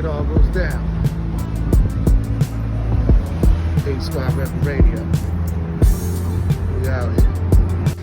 it all goes down. 8SquadRebelRadio. We out here.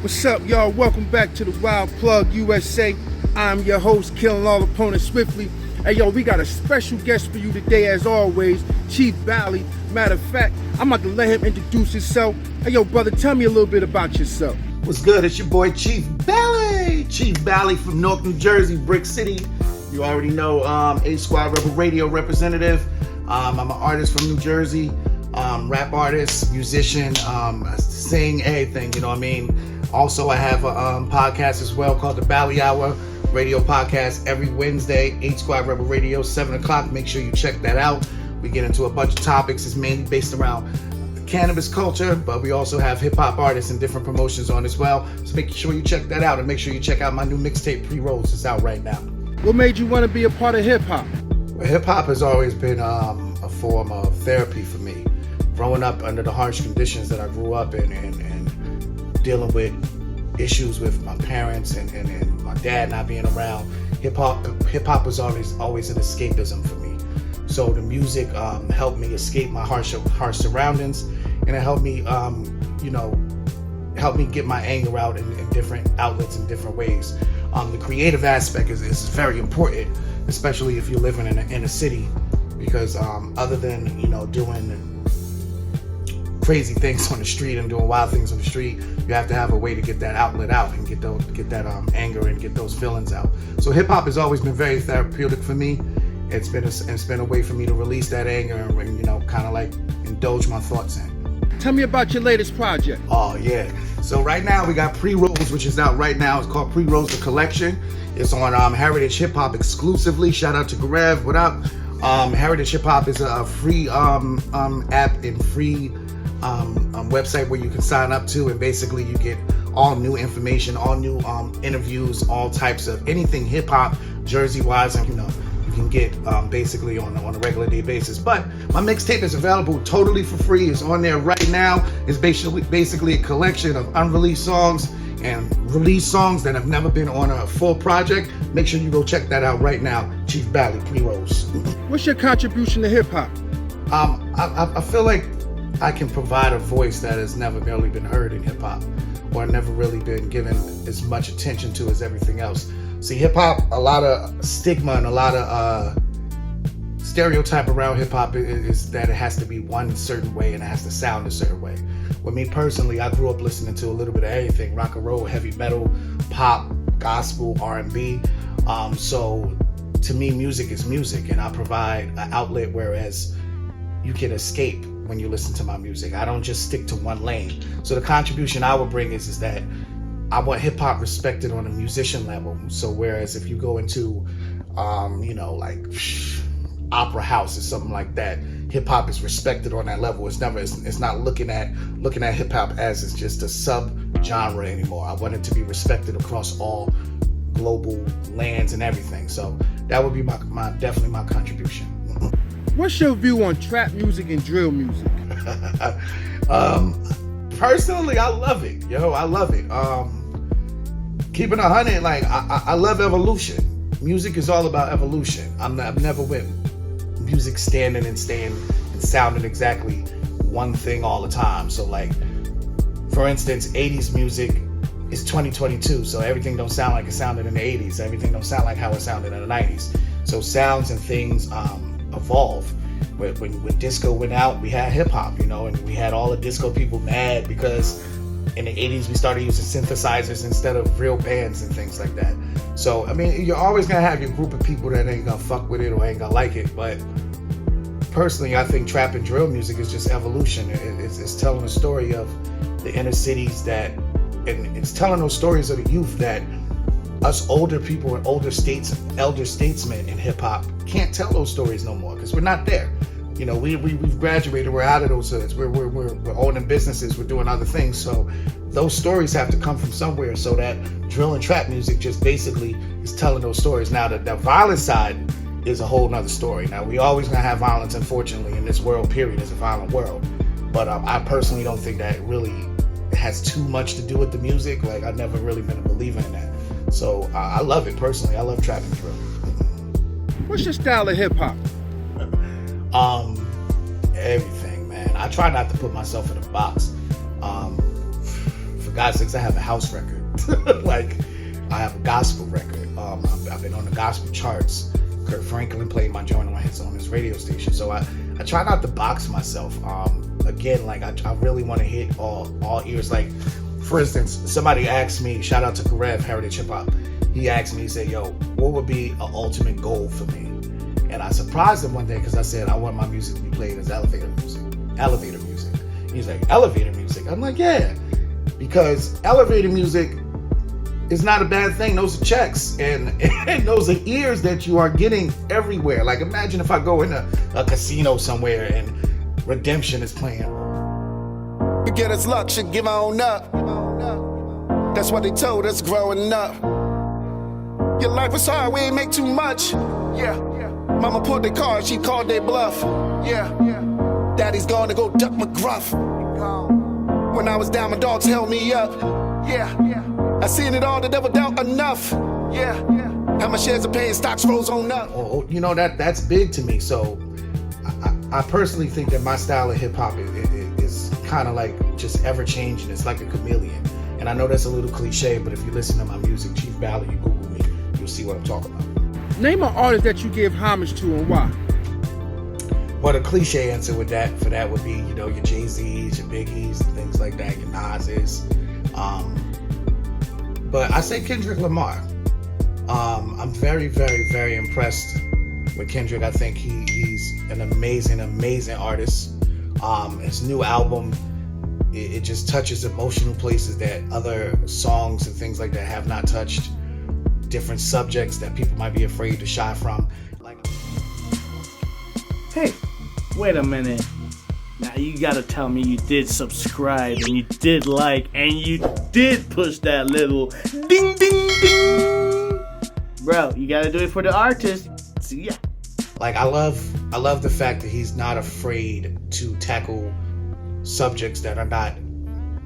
What's up, y'all? Welcome back to the Wild Plug USA. I'm your host, killing all opponents swiftly. Hey, yo, we got a special guest for you today, as always, Cheef Bali. Matter of fact, I'm about to let him introduce himself. Hey, yo, brother, tell me a little bit about yourself. What's good? It's your boy Cheef Bali. Cheef Bali from North New Jersey, Brick City. You already know 8SquadRebelRadio representative. I'm an artist from New Jersey, rap artist, musician, sing, everything, you know what I mean? Also, I have a podcast as well called the Bali Hour radio podcast every Wednesday, 8SquadRebelRadio, 7 o'clock. Make sure you check that out. We get into a bunch of topics. It's mainly based around cannabis culture, but we also have hip-hop artists and different promotions on as well. So make sure you check that out, and make sure you check out my new mixtape, Pre-Rolls. It's out right now. What made you want to be a part of hip-hop? Well, hip-hop has always been a form of therapy for me. Growing up under the harsh conditions that I grew up in and dealing with issues with my parents and my dad not being around, hip-hop was always an escapism for me. So the music helped me escape my harsh surroundings, and it helped me, help me get my anger out in different outlets in different ways. The creative aspect is very important, especially if you're living in a city, because other than doing crazy things on the street and doing wild things on the street, you have to have a way to get that outlet out and get that anger and get those feelings out. So hip hop has always been very therapeutic for me. It's been a way for me to release that anger and kind of like indulge my thoughts in. Tell me about your latest project. Oh yeah. So right now we got Pre-Rolls, which is out right now. It's called Pre-Rolls the Collection. It's on Heritage Hip Hop exclusively. Shout out to Garev. What up? Heritage Hip Hop is a free app and free website where you can sign up to, and basically you get all new information, all new interviews, all types of anything hip hop, Jersey wise, and you can get basically on a regular day basis. But my mixtape is available totally for free. It's on there right now. It's basically a collection of unreleased songs and released songs that have never been on a full project. Make sure you go check that out right now. Cheef Bali, Pre-Rolls. What's your contribution to hip hop? I feel like I can provide a voice that has never really been heard in hip hop, or never really been given as much attention to as everything else. See, hip hop, a lot of stigma and a lot of stereotype around hip hop is that it has to be one certain way and it has to sound a certain way. With me personally, I grew up listening to a little bit of everything: rock and roll, heavy metal, pop, gospel, R&B. So to me, music is music, and I provide an outlet whereas you can escape when you listen to my music. I don't just stick to one lane. So the contribution I would bring is that I want hip hop respected on a musician level. So whereas if you go into, like opera house or something like that, hip hop is respected on that level. It's not looking at hip hop as it's just a sub genre anymore. I want it to be respected across all global lands and everything. So that would be definitely my contribution. What's your view on trap music and drill music? Personally, I love it. I love it. Keeping 100, like I love evolution. Music is all about evolution. I've never with music standing and staying and sounding exactly one thing all the time. So like, for instance, 80s music is 2022, so everything don't sound like it sounded in the 80s. Everything don't sound like how it sounded in the 90s. So sounds and things evolve. When disco went out, we had hip hop, and we had all the disco people mad because in the 80s we started using synthesizers instead of real bands and things like that. So I mean, you're always gonna have your group of people that ain't gonna fuck with it or ain't gonna like it. But personally, I think trap and drill music is just evolution. It's telling a story of the inner cities and it's telling those stories of the youth that us older people and elder statesmen in hip hop can't tell those stories no more because we're not there. We've graduated. We're out of those hoods. We're owning businesses. We're doing other things. So those stories have to come from somewhere. So that drill and trap music just basically is telling those stories. Now the violent side is a whole nother story. Now we always gonna have violence, unfortunately, in this world. Period. It's a violent world. But I personally don't think that really has too much to do with the music. Like I've never really been a believer in that. So I love it personally. I love trap and drill. What's your style of hip hop? Everything, man. I try not to put myself in a box. For God's sakes, I have a house record. Like, I have a gospel record. I've been on the gospel charts. Kurt Franklin played my joint on his radio station. So I try not to box myself. Again, like I really want to hit all ears. Like, for instance, somebody asked me, shout out to Karev, Heritage Hip Hop. He asked me, he said, yo, what would be an ultimate goal for me? And I surprised him one day because I said, I want my music to be played as elevator music. Elevator music. He's like, elevator music? I'm like, yeah. Because elevator music is not a bad thing. Those are checks. And those are ears that you are getting everywhere. Like, imagine if I go in a casino somewhere and Redemption is playing. Beginner's luck should give on up. That's what they told us growing up. Your life was hard, we ain't make too much. Yeah. Mama pulled their card, she called their bluff. Yeah. Daddy's gone to go duck McGruff. When I was down, my dogs held me up. Yeah. I seen it all, the devil doubt enough. Yeah. How my shares of paying stocks rose on up. Oh, you know, that's big to me. So I personally think that my style of hip hop is kind of like just ever changing. It's like a chameleon. And I know that's a little cliche, but if you listen to my music, Cheef Bali, you Google me, you'll see what I'm talking about. Name an artist that you give homage to and why. Well, the cliche answer for that would be, you know, your Jay-Z's, your Biggie's, things like that, your Nas's. But I say Kendrick Lamar. I'm very, very, very impressed with Kendrick. I think he's an amazing, amazing artist. His new album, it just touches emotional places that other songs and things like that have not touched. Different subjects that people might be afraid to shy from. Like, hey, wait a minute. Now you gotta tell me you did subscribe and you did like and you did push that little ding ding ding. Bro, you gotta do it for the artist. See ya. Like, I love the fact that he's not afraid to tackle subjects that are not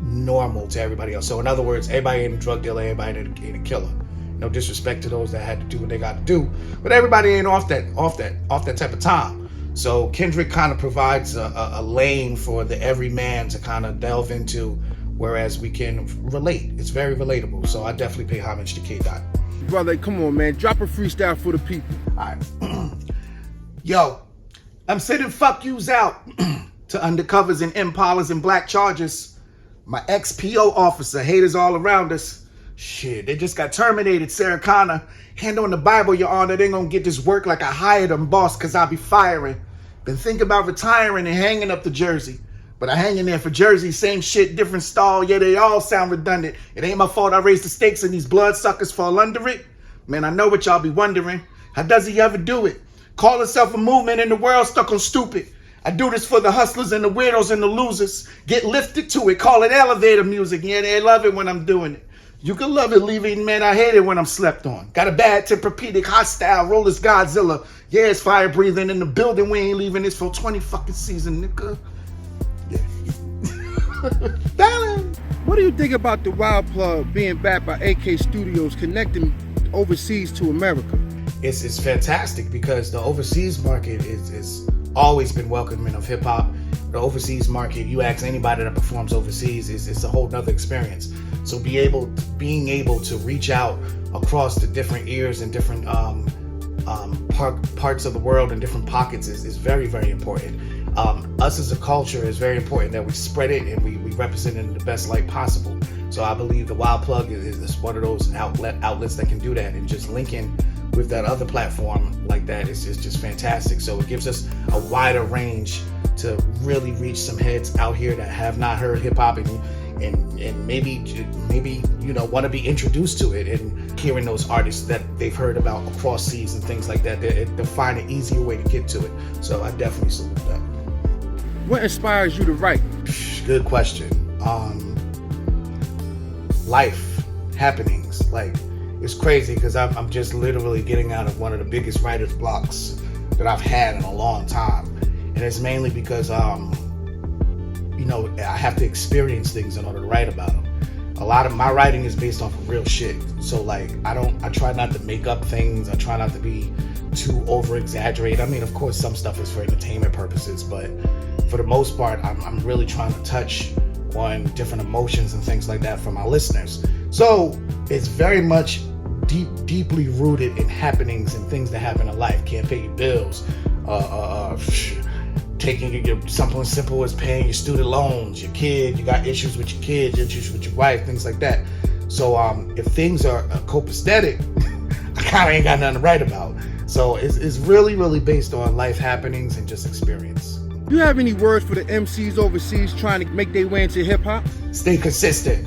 normal to everybody else. So in other words, everybody ain't a drug dealer, everybody ain't a killer. No disrespect to those that had to do what they got to do, but everybody ain't off that type of time. So Kendrick kind of provides a lane for the everyman to kind of delve into, whereas we can relate. It's very relatable. So I definitely pay homage to K. Dot. Brother, come on, man. Drop a freestyle for the people. All right. Yo, I'm sending fuck yous out to undercovers and Impalas and black chargers. My ex-PO officer, haters all around us. Shit, they just got terminated, Sarah Connor. Hand on the Bible, Your Honor, they ain't gonna get this work like I hired them, boss, cause I be firing. Been thinking about retiring and hanging up the jersey. But I hang in there for Jersey, same shit, different style, yeah, they all sound redundant. It ain't my fault I raised the stakes and these bloodsuckers fall under it. Man, I know what y'all be wondering. How does he ever do it? Call himself a movement and the world stuck on stupid. I do this for the hustlers and the weirdos and the losers. Get lifted to it, call it elevator music. Yeah, they love it when I'm doing it. You can love it, leave it, man, I hate it when I'm slept on. Got a bad Tempur-Pedic, hostile, rollers Godzilla. Yeah, it's fire breathing in the building, we ain't leaving this for 20 fucking season, nigga. Yeah. What do you think about TheWildPlug being backed by AK Studios, connecting overseas to America? It's fantastic because the overseas market is always been welcoming of hip hop. The overseas market, you ask anybody that performs overseas, it's a whole nother experience. So being able to reach out across the different ears and different parts of the world and different pockets is very, very important. Us as a culture is very important that we spread it and we represent it in the best light possible. So I believe TheWildPlug is one of those outlets that can do that, and just linking with that other platform like that is just fantastic. So it gives us a wider range to really reach some heads out here that have not heard hip hop and maybe you know want to be introduced to it, and hearing those artists that they've heard about across seas and things like that. They'll find an easier way to get to it. So I definitely salute that. What inspires you to write? Good question. Life happenings. Like, it's crazy because I'm just literally getting out of one of the biggest writer's blocks that I've had in a long time, and it's mainly because you know, I have to experience things in order to write about them. A lot of my writing is based off of real shit. So like, I try not to make up things. I try not to be to over exaggerate. I mean, of course, some stuff is for entertainment purposes, but for the most part, I'm really trying to touch on different emotions and things like that for my listeners. So it's very much deeply rooted in happenings and things that happen in life. Can't pay your bills, taking something as simple as paying your student loans, your kid, you got issues with your kids, issues with your wife, things like that. So if things are copacetic, I kind of ain't got nothing to write about. So it's really based on life happenings and just experience. Do you have any words for the MCs overseas trying to make their way into hip hop? Stay consistent.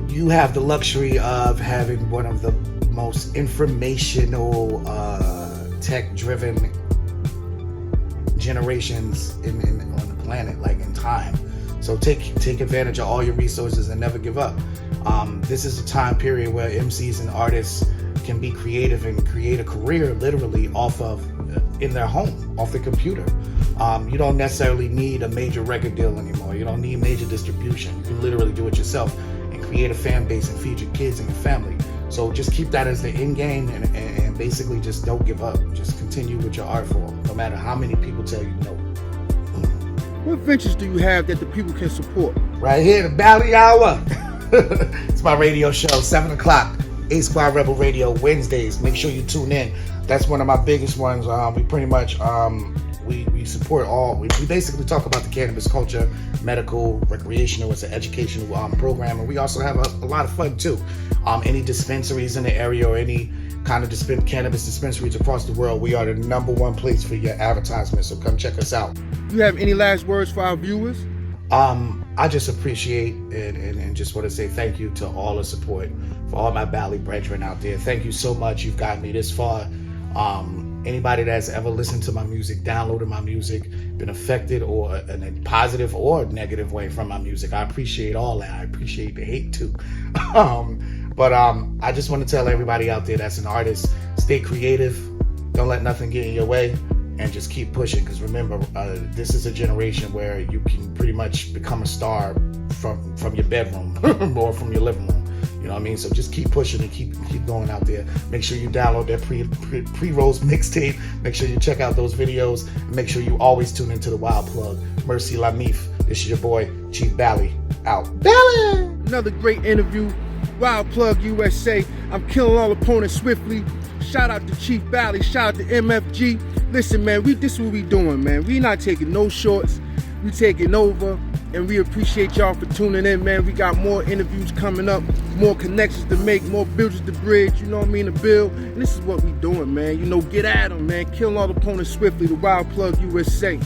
You have the luxury of having one of the most informational, tech-driven generations on the planet, like in time. So take advantage of all your resources and never give up. This is a time period where MCs and artists can be creative and create a career literally in their home, off the computer. You don't necessarily need a major record deal anymore. You don't need major distribution. You can literally do it yourself and create a fan base and feed your kids and your family. So just keep that as the end game and basically just don't give up. Just continue with your art form, no matter how many people tell you no. What ventures do you have that the people can support? Right here, the Bali Hour. It's my radio show, 7 o'clock, 8SquadRebelRadio, Wednesdays. Make sure you tune in. That's one of my biggest ones. We pretty much, we support all, we basically talk about the cannabis culture, medical, recreational. It's an educational program. And we also have a lot of fun too. Any dispensaries in the area or any kind of cannabis dispensaries across the world, we are the #1 place for your advertisements. So come check us out. Do you have any last words for our viewers? I just appreciate and just want to say thank you to all the support for all my Bali brethren out there. Thank you so much. You've gotten me this far. Anybody that's ever listened to my music, downloaded my music, been affected or in a positive or negative way from my music, I appreciate all that. I appreciate the hate too. But I just want to tell everybody out there that's an artist, stay creative. Don't let nothing get in your way. And just keep pushing, because remember, this is a generation where you can pretty much become a star from your bedroom or from your living room. You know what I mean? So just keep pushing and keep going out there. Make sure you download that pre-rolls mixtape. Make sure you check out those videos. And make sure you always tune into the Wild Plug. Merci la mif. This is your boy, Cheef Bali. Out. Bali! Another great interview. Wild Plug USA. I'm killing all opponents swiftly. Shout out to Cheef Bali. Shout out to MFG. Listen, man, this is what we doing, man. We not taking no shorts. We taking over, and we appreciate y'all for tuning in, man. We got more interviews coming up, more connections to make, more bridges to bridge, you know what I mean, to build. And this is what we doing, man. You know, get at them, man. Killing all the opponents swiftly, the Wild Plug USA.